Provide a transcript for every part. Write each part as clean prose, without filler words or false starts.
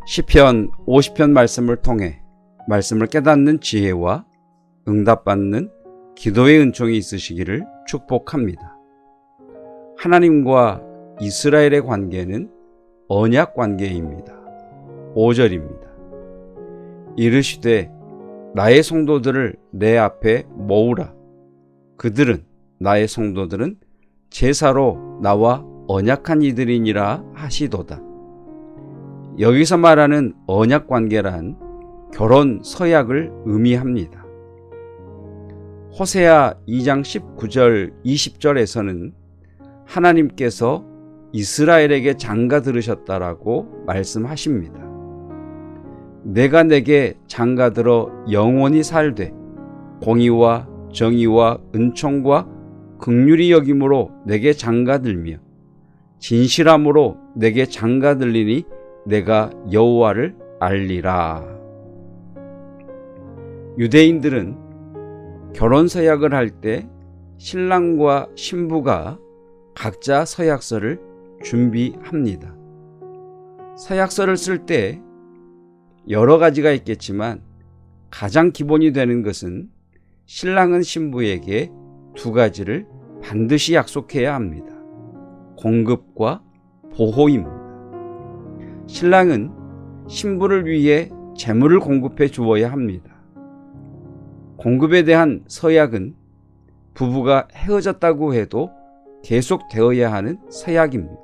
시편 50편 말씀을 통해 말씀을 깨닫는 지혜와 응답받는 기도의 은총이 있으시기를 축복합니다. 하나님과 이스라엘의 관계는 언약 관계입니다. 5절입니다. 이르시되 나의 성도들을 내 앞에 모으라. 그들은 나의 성도들은 제사로 나와 언약한 이들이니라 하시도다. 여기서 말하는 언약 관계란 결혼 서약을 의미합니다. 호세아 2장 19절 20절에서는 하나님께서 이스라엘에게 장가 들으셨다라고 말씀하십니다. 내가 내게 장가 들어 영원히 살되 공의와 정의와 은총과 긍휼히 여김으로 내게 장가 들며 진실함으로 내게 장가 들리니 내가 여호와를 알리라. 유대인들은 결혼 서약을 할 때 신랑과 신부가 각자 서약서를 준비합니다. 서약서를 쓸 때 여러 가지가 있겠지만 가장 기본이 되는 것은 신랑은 신부에게 두 가지를 반드시 약속해야 합니다. 공급과 보호입니다. 신랑은 신부를 위해 재물을 공급해 주어야 합니다. 공급에 대한 서약은 부부가 헤어졌다고 해도 계속 되어야 하는 서약입니다.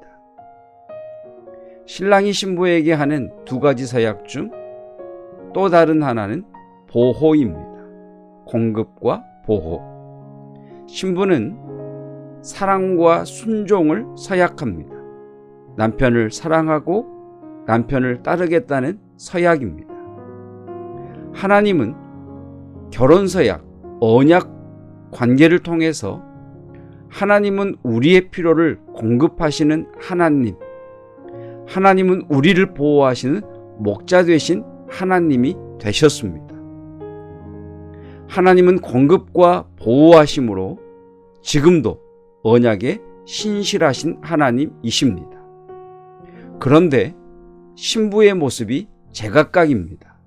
신랑이 신부에게 하는 두 가지 서약 중 또 다른 하나는 보호입니다. 공급과 보호. 신부는 사랑과 순종을 서약합니다. 남편을 사랑하고 남편을 따르겠다는 서약입니다. 하나님은 결혼서약, 언약 관계를 통해서 하나님은 우리의 필요를 공급하시는 하나님, 하나님은 우리를 보호하시는 목자 되신 하나님이 되셨습니다. 하나님은 공급과 보호하심으로 지금도 언약에 신실하신 하나님이십니다. 그런데 신부의 모습이 제각각입니다.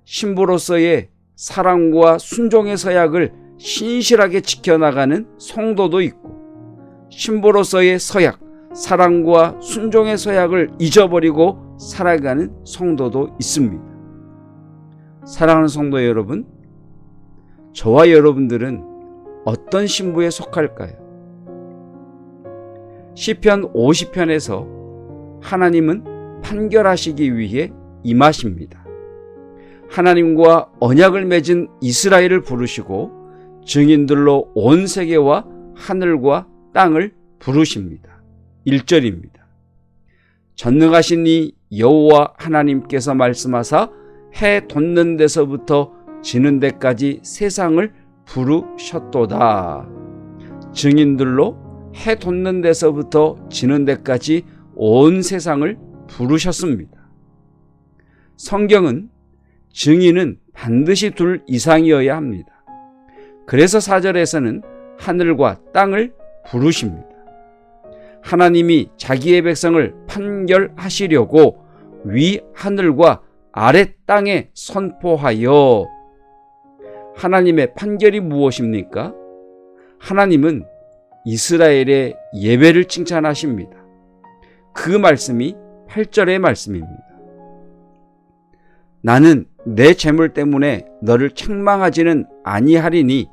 신부로서의 사랑과 순종의 서약을 신실하게 지켜나가는 성도도 있고, 신부로서의 서약, 사랑과 순종의 서약을 잊어버리고 살아가는 성도도 있습니다. 사랑하는 성도 여러분, 저와 여러분들은 어떤 신부에 속할까요? 시편 50편에서 하나님은 판결하시기 위해 임하십니다. 하나님과 언약을 맺은 이스라엘을 부르시고 증인들로 온 세계와 하늘과 땅을 부르십니다. 1절입니다. 전능하신 이 여호와 하나님께서 말씀하사 해 돋는 데서부터 지는 데까지 세상을 부르셨도다. 증인들로 해 돋는 데서부터 지는 데까지 온 세상을 부르셨습니다. 성경은 증인은 반드시 둘 이상이어야 합니다. 그래서 4절에서는 하늘과 땅을 부르십니다. 하나님이 자기의 백성을 판결하시려고 위 하늘과 아래 땅에 선포하여. 하나님의 판결이 무엇입니까? 하나님은 이스라엘의 예배를 칭찬하십니다. 그 말씀이 8절의 말씀입니다. 나는 내 재물 때문에 너를 책망하지는 아니하리니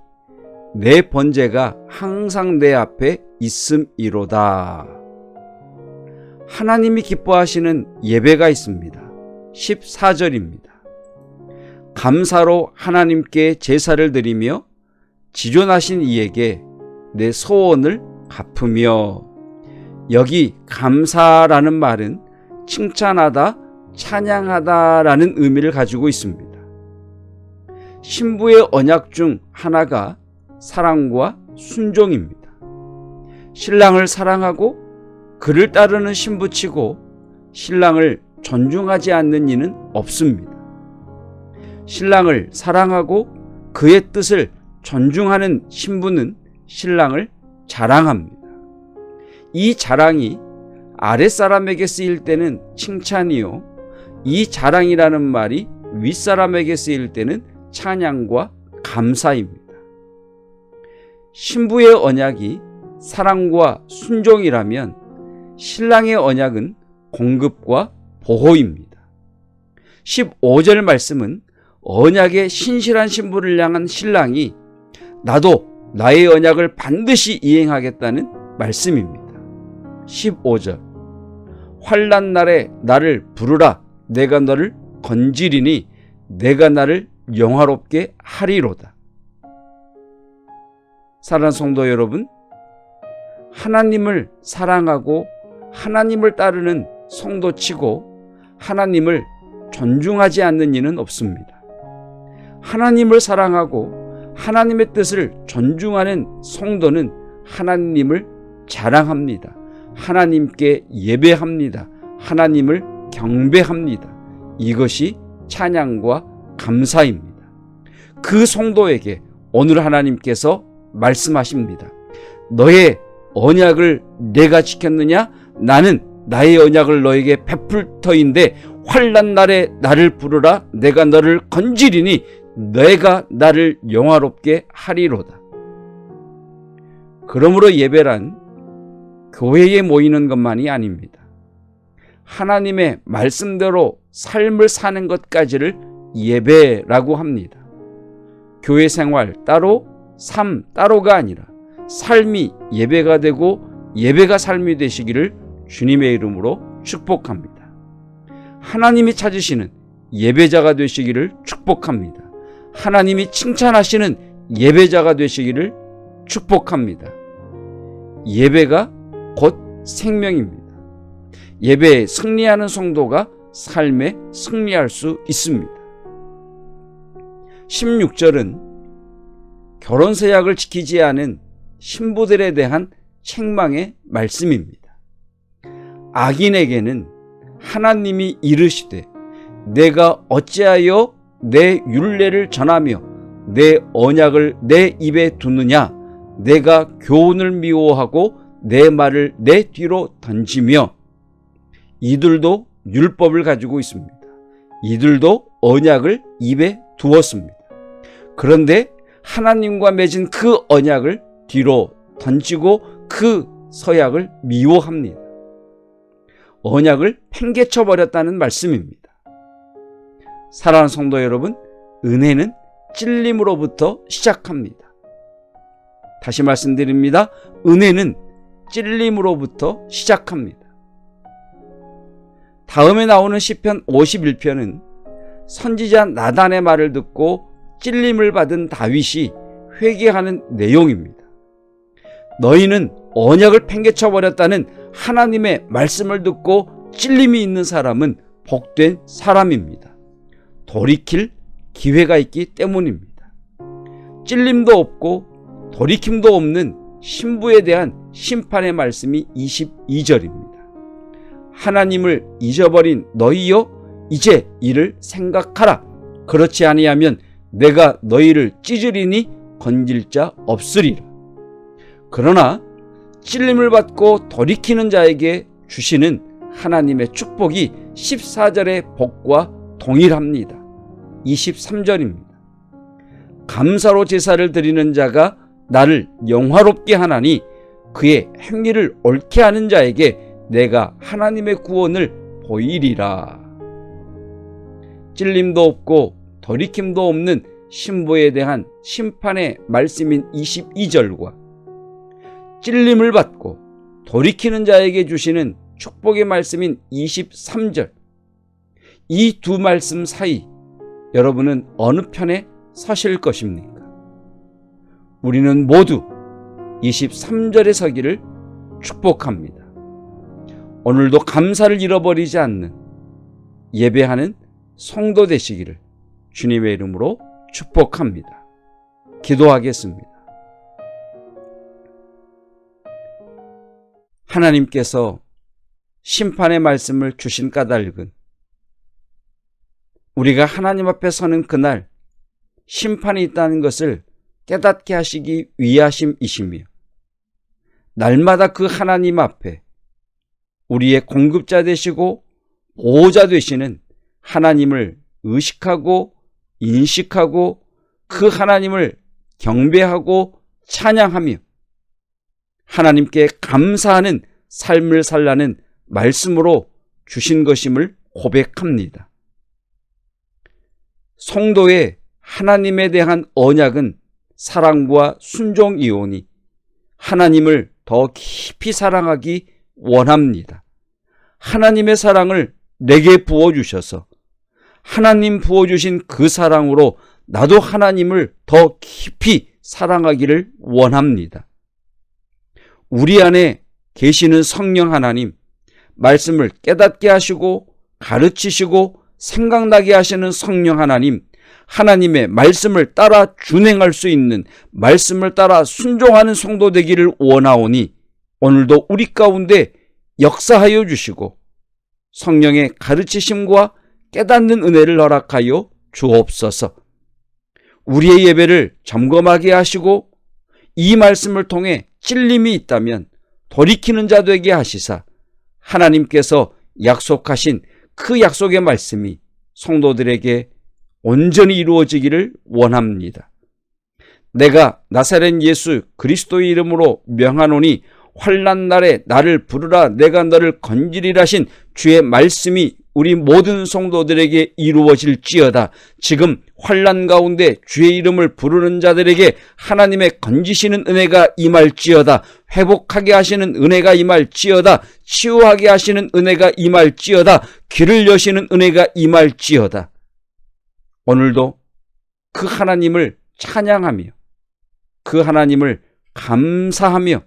내 번제가 항상 내 앞에 있음이로다. 하나님이 기뻐하시는 예배가 있습니다. 14절입니다. 감사로 하나님께 제사를 드리며 지존하신 이에게 내 소원을 갚으며. 여기 감사라는 말은 칭찬하다, 찬양하다라는 의미를 가지고 있습니다. 신부의 언약 중 하나가 사랑과 순종입니다. 신랑을 사랑하고 그를 따르는 신부치고 신랑을 존중하지 않는 이는 없습니다. 신랑을 사랑하고 그의 뜻을 존중하는 신부는 신랑을 자랑합니다. 이 자랑이 아랫사람에게 쓰일 때는 칭찬이요, 이 자랑이라는 말이 윗사람에게 쓰일 때는 찬양과 감사입니다. 신부의 언약이 사랑과 순종이라면 신랑의 언약은 공급과 보호입니다. 15절 말씀은 언약의 신실한 신부를 향한 신랑이 나도 나의 언약을 반드시 이행하겠다는 말씀입니다. 15절 환난 날에 나를 부르라 내가 너를 건지리니 내가 나를 영화롭게 하리로다. 사랑하는 성도 여러분, 하나님을 사랑하고 하나님을 따르는 성도치고 하나님을 존중하지 않는 이는 없습니다. 하나님을 사랑하고 하나님의 뜻을 존중하는 성도는 하나님을 자랑합니다. 하나님께 예배합니다. 하나님을 경배합니다. 이것이 찬양과 감사입니다. 그 성도에게 오늘 하나님께서 말씀하십니다. 너의 언약을 내가 지켰느냐? 나는 나의 언약을 너에게 베풀 터인데 환난 날에 나를 부르라 내가 너를 건지리니 내가 나를 영화롭게 하리로다. 그러므로 예배란 교회에 모이는 것만이 아닙니다. 하나님의 말씀대로 삶을 사는 것까지를 예배라고 합니다. 교회 생활 따로, 삶 따로가 아니라 삶이 예배가 되고 예배가 삶이 되시기를 주님의 이름으로 축복합니다. 하나님이 찾으시는 예배자가 되시기를 축복합니다. 하나님이 칭찬하시는 예배자가 되시기를 축복합니다. 예배가 곧 생명입니다. 예배에 승리하는 성도가 삶에 승리할 수 있습니다. 16절은 결혼서약을 지키지 않은 신부들에 대한 책망의 말씀입니다. 악인에게는 하나님이 이르시되 내가 어찌하여 내 율례를 전하며 내 언약을 내 입에 두느냐? 내가 교훈을 미워하고 내 말을 내 뒤로 던지며. 이들도 율법을 가지고 있습니다. 이들도 언약을 입에 두었습니다. 그런데 하나님과 맺은 그 언약을 뒤로 던지고 그 서약을 미워합니다. 언약을 팽개쳐 버렸다는 말씀입니다. 사랑하는 성도 여러분, 은혜는 찔림으로부터 시작합니다. 다시 말씀드립니다. 은혜는 찔림으로부터 시작합니다. 다음에 나오는 시편 51편은 선지자 나단의 말을 듣고 찔림을 받은 다윗이 회개하는 내용입니다. 너희는 언약을 팽개쳐 버렸다는 하나님의 말씀을 듣고 찔림이 있는 사람은 복된 사람입니다. 돌이킬 기회가 있기 때문입니다. 찔림도 없고 돌이킴도 없는 신부에 대한 심판의 말씀이 22절입니다. 하나님을 잊어버린 너희여 이제 이를 생각하라. 그렇지 아니하면 내가 너희를 찢으리니 건질 자 없으리라. 그러나 찔림을 받고 돌이키는 자에게 주시는 하나님의 축복이 14절의 복과 동일합니다. 23절입니다. 감사로 제사를 드리는 자가 나를 영화롭게 하나니 그의 행위를 옳게 하는 자에게 내가 하나님의 구원을 보이리라. 찔림도 없고 돌이킴도 없는 신부에 대한 심판의 말씀인 22절과 찔림을 받고 돌이키는 자에게 주시는 축복의 말씀인 23절, 이 두 말씀 사이 여러분은 어느 편에 서실 것입니까? 우리는 모두 23절에 서기를 축복합니다. 오늘도 감사를 잃어버리지 않는 예배하는 성도 되시기를 주님의 이름으로 축복합니다. 기도하겠습니다. 하나님께서 심판의 말씀을 주신 까닭은 우리가 하나님 앞에 서는 그날 심판이 있다는 것을 깨닫게 하시기 위하심이시며, 날마다 그 하나님 앞에 우리의 공급자 되시고 보호자 되시는 하나님을 의식하고 인식하고 그 하나님을 경배하고 찬양하며 하나님께 감사하는 삶을 살라는 말씀으로 주신 것임을 고백합니다. 성도의 하나님에 대한 언약은 사랑과 순종이오니 하나님을 더 깊이 사랑하기 원합니다. 하나님의 사랑을 내게 부어주셔서 하나님 부어주신 그 사랑으로 나도 하나님을 더 깊이 사랑하기를 원합니다. 우리 안에 계시는 성령 하나님, 말씀을 깨닫게 하시고 가르치시고 생각나게 하시는 성령 하나님, 하나님의 말씀을 따라 준행할 수 있는, 말씀을 따라 순종하는 성도 되기를 원하오니 오늘도 우리 가운데 역사하여 주시고 성령의 가르치심과 깨닫는 은혜를 허락하여 주옵소서. 우리의 예배를 점검하게 하시고 이 말씀을 통해 찔림이 있다면 돌이키는 자 되게 하시사 하나님께서 약속하신 그 약속의 말씀이 성도들에게 온전히 이루어지기를 원합니다. 내가 나사렛 예수 그리스도의 이름으로 명하노니 환난 날에 나를 부르라 내가 너를 건지리라 하신 주의 말씀이 우리 모든 성도들에게 이루어질지어다. 지금 환난 가운데 주의 이름을 부르는 자들에게 하나님의 건지시는 은혜가 임할지어다. 회복하게 하시는 은혜가 임할지어다. 치유하게 하시는 은혜가 임할지어다. 길을 여시는 은혜가 임할지어다. 오늘도 그 하나님을 찬양하며 그 하나님을 감사하며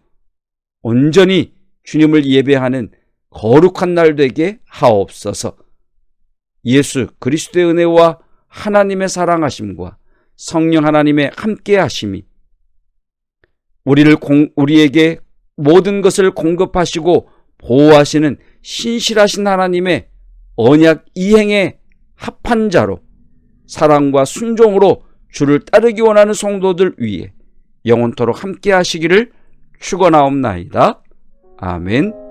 온전히 주님을 예배하는 거룩한 날 되게 하옵소서. 예수 그리스도의 은혜와 하나님의 사랑하심과 성령 하나님의 함께하심이 우리에게 모든 것을 공급하시고 보호하시는 신실하신 하나님의 언약 이행에 합한 자로 사랑과 순종으로 주를 따르기 원하는 성도들 위해 영원토록 함께하시기를 축원하옵나이다. 아멘.